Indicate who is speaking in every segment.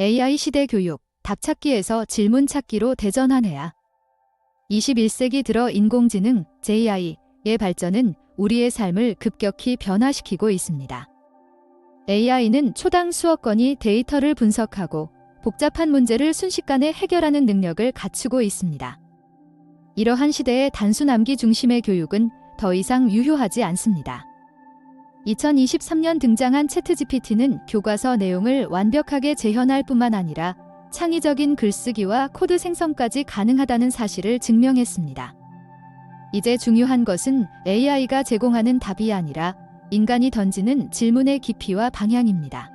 Speaker 1: AI 시대 교육, 답찾기에서 질문 찾기로 대전환해야. 21세기 들어 인공지능, AI의 발전은 우리의 삶을 급격히 변화시키고 있습니다. AI는 초당 수억 건의 데이터를 분석하고 복잡한 문제를 순식간에 해결하는 능력을 갖추고 있습니다. 이러한 시대의 단순 암기 중심의 교육은 더 이상 유효하지 않습니다. 2023년 등장한 챗GPT는 교과서 내용을 완벽하게 재현할 뿐만 아니라 창의적인 글쓰기와 코드 생성까지 가능하다는 사실을 증명했습니다. 이제 중요한 것은 AI가 제공하는 답이 아니라 인간이 던지는 질문의 깊이와 방향입니다.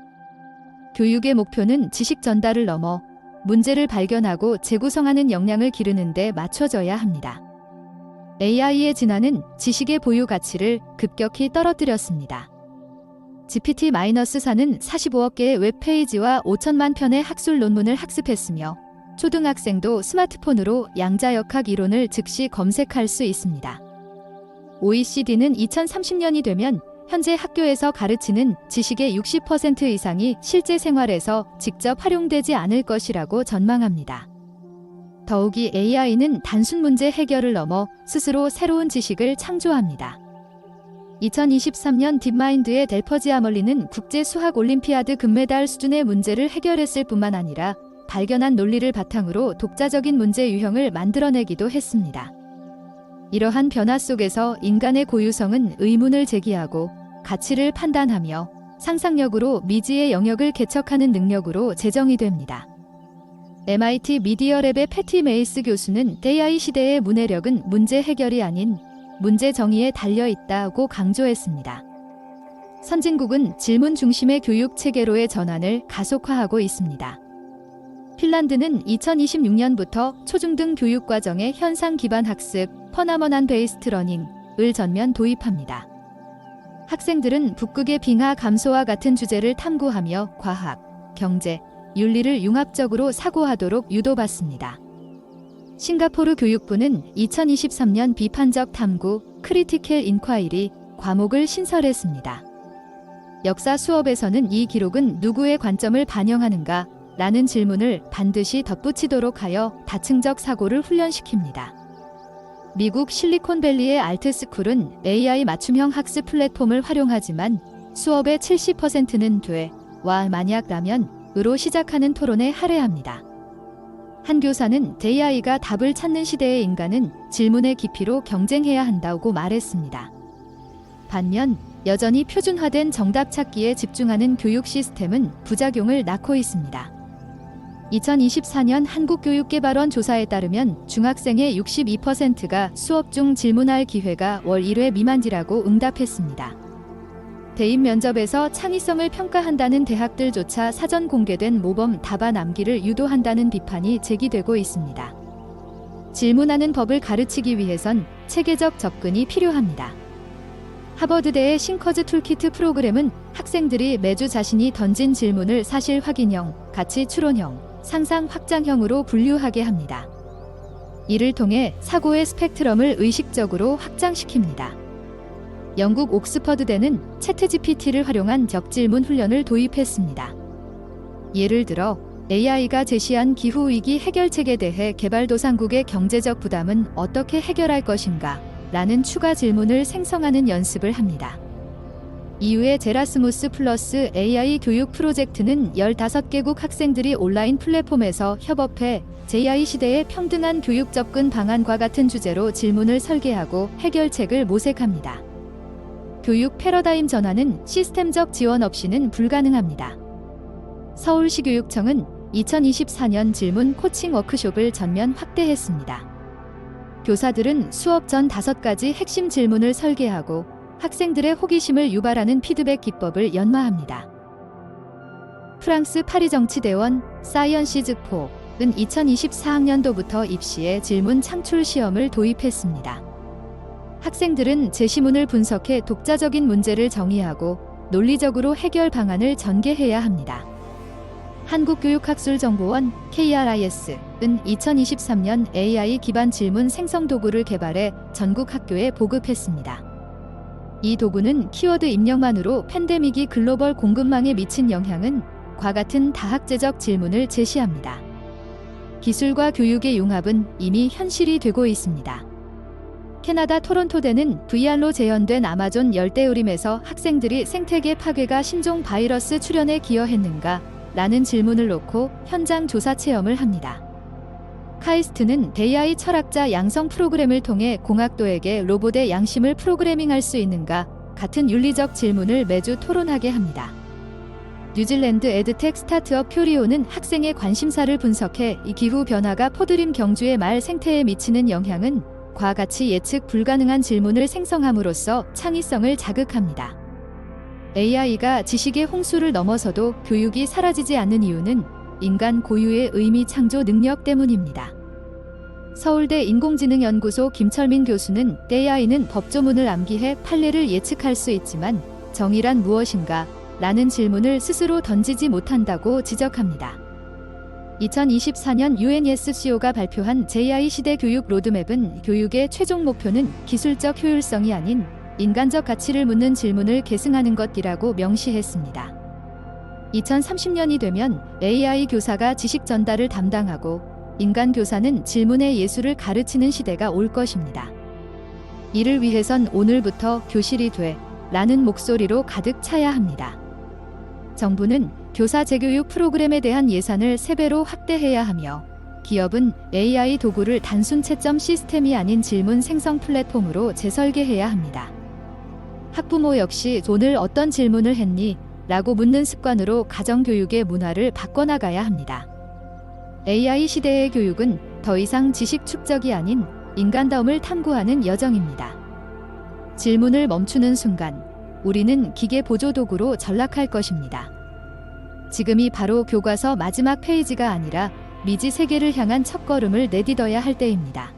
Speaker 1: 교육의 목표는 지식 전달을 넘어 문제를 발견하고 재구성하는 역량을 기르는 데 맞춰져야 합니다. AI의 진화는 지식의 보유 가치를 급격히 떨어뜨렸습니다. GPT-4는 45억 개의 웹페이지와 5천만 편의 학술 논문을 학습했으며 초등학생도 스마트폰으로 양자역학 이론을 즉시 검색할 수 있습니다. OECD는 2030년이 되면 현재 학교에서 가르치는 지식의 60% 이상이 실제 생활에서 직접 활용되지 않을 것이라고 전망합니다. 더욱이 AI는 단순 문제 해결을 넘어 스스로 새로운 지식을 창조합니다. 2023년 딥마인드의 델퍼지 아멀리는 국제 수학 올림피아드 금메달 수준의 문제를 해결했을 뿐만 아니라 발견한 논리를 바탕으로 독자적인 문제 유형을 만들어내기도 했습니다. 이러한 변화 속에서 인간의 고유성은 의문을 제기하고 가치를 판단하며 상상력으로 미지의 영역을 개척하는 능력으로 재정의 됩니다. MIT 미디어랩의 패티 메이스 교수는 AI 시대의 문해력은 문제 해결이 아닌 문제 정의에 달려 있다고 강조했습니다. 선진국은 질문 중심의 교육 체계로의 전환을 가속화하고 있습니다. 핀란드는 2026년부터 초중등 교육 과정에 현상 기반 학습, 퍼나먼한 베이스트 러닝을 전면 도입합니다. 학생들은 북극의 빙하 감소와 같은 주제를 탐구하며 과학, 경제, 윤리를 융합적으로 사고하도록 유도받습니다. 싱가포르 교육부는 2023년 비판적 탐구, 크리티컬 인콰이리 과목을 신설했습니다. 역사 수업에서는 이 기록은 누구의 관점을 반영하는가? 라는 질문을 반드시 덧붙이도록 하여 다층적 사고를 훈련시킵니다. 미국 실리콘밸리의 알트스쿨은 AI 맞춤형 학습 플랫폼을 활용하지만 수업의 70%는 와 만약 라면으로 시작하는 토론에 할애합니다. 한 교사는 AI가 답을 찾는 시대의 인간은 질문의 깊이로 경쟁해야 한다고 말했습니다. 반면 여전히 표준화된 정답 찾기에 집중하는 교육 시스템은 부작용을 낳고 있습니다. 2024년 한국교육개발원 조사에 따르면 중학생의 62%가 수업 중 질문할 기회가 월 1회 미만이라고 응답했습니다. 대입 면접에서 창의성을 평가한다는 대학들조차 사전 공개된 모범 답안 암기를 유도한다는 비판이 제기되고 있습니다. 질문하는 법을 가르치기 위해선 체계적 접근이 필요합니다. 하버드대의 싱커즈 툴키트 프로그램은 학생들이 매주 자신이 던진 질문을 사실 확인형, 가치 추론형, 상상 확장형으로 분류하게 합니다. 이를 통해 사고의 스펙트럼을 의식적으로 확장시킵니다. 영국 옥스퍼드대는 챗GPT를 활용한 적질문 훈련을 도입했습니다. 예를 들어 AI가 제시한 기후위기 해결책에 대해 개발도상국의 경제적 부담은 어떻게 해결할 것인가? 라는 추가 질문을 생성하는 연습을 합니다. 이후에 제라스무스 플러스 AI 교육 프로젝트는 15개국 학생들이 온라인 플랫폼에서 협업해 AI 시대의 평등한 교육 접근 방안과 같은 주제로 질문을 설계하고 해결책을 모색합니다. 교육 패러다임 전환은 시스템적 지원 없이는 불가능합니다. 서울시 교육청은 2024년 질문 코칭 워크숍을 전면 확대했습니다. 교사들은 수업 전 5가지 핵심 질문을 설계하고 학생들의 호기심을 유발하는 피드백 기법을 연마합니다. 프랑스 파리 정치대원 사이언시즈4은 2024학년도부터 입시에 질문 창출 시험을 도입했습니다. 학생들은 제시문을 분석해 독자적인 문제를 정의하고 논리적으로 해결 방안을 전개해야 합니다. 한국교육학술정보원 KRIS은 2023년 AI 기반 질문 생성 도구를 개발해 전국 학교에 보급했습니다. 이 도구는 키워드 입력만으로 팬데믹이 글로벌 공급망에 미친 영향은 과 같은 다학제적 질문을 제시합니다. 기술과 교육의 융합은 이미 현실이 되고 있습니다. 캐나다 토론토대는 VR로 재현된 아마존 열대우림에서 학생들이 생태계 파괴가 신종 바이러스 출현에 기여했는가? 라는 질문을 놓고 현장 조사 체험을 합니다. 카이스트는 AI 철학자 양성 프로그램을 통해 공학도에게 로봇의 양심을 프로그래밍할 수 있는가? 같은 윤리적 질문을 매주 토론하게 합니다. 뉴질랜드 에드텍 스타트업 퓨리오는 학생의 관심사를 분석해 이 기후 변화가 포드림 경주의 말 생태에 미치는 영향은 과 같이 예측 불가능한 질문을 생성함으로써 창의성을 자극합니다. AI가 지식의 홍수를 넘어서도 교육이 사라지지 않는 이유는 인간 고유의 의미 창조 능력 때문입니다. 서울대 인공지능연구소 김철민 교수는 AI는 법조문을 암기해 판례를 예측할 수 있지만 정의란 무엇인가? 라는 질문을 스스로 던지지 못한다고 지적합니다. 2024년 UNSCO가 발표한 제2I 시대 교육 로드맵은 교육의 최종 목표는 기술적 효율성이 아닌 인간적 가치를 묻는 질문을 계승하는 것이라고 명시했습니다. 2030년이 되면 AI 교사가 지식 전달을 담당하고 인간 교사는 질문의 예술을 가르치는 시대가 올 것입니다. 이를 위해선 오늘부터 교실이 돼 라는 목소리로 가득 차야 합니다. 정부는 교사 재교육 프로그램에 대한 예산을 3배로 확대해야 하며 기업은 AI 도구를 단순 채점 시스템이 아닌 질문 생성 플랫폼으로 재설계해야 합니다. 학부모 역시 오늘 어떤 질문을 했니? 라고 묻는 습관으로 가정교육의 문화를 바꿔나가야 합니다. AI 시대의 교육은 더 이상 지식 축적이 아닌 인간다움을 탐구하는 여정입니다. 질문을 멈추는 순간 우리는 기계 보조도구로 전락할 것입니다. 지금이 바로 교과서 마지막 페이지가 아니라 미지 세계를 향한 첫걸음을 내딛어야 할 때입니다.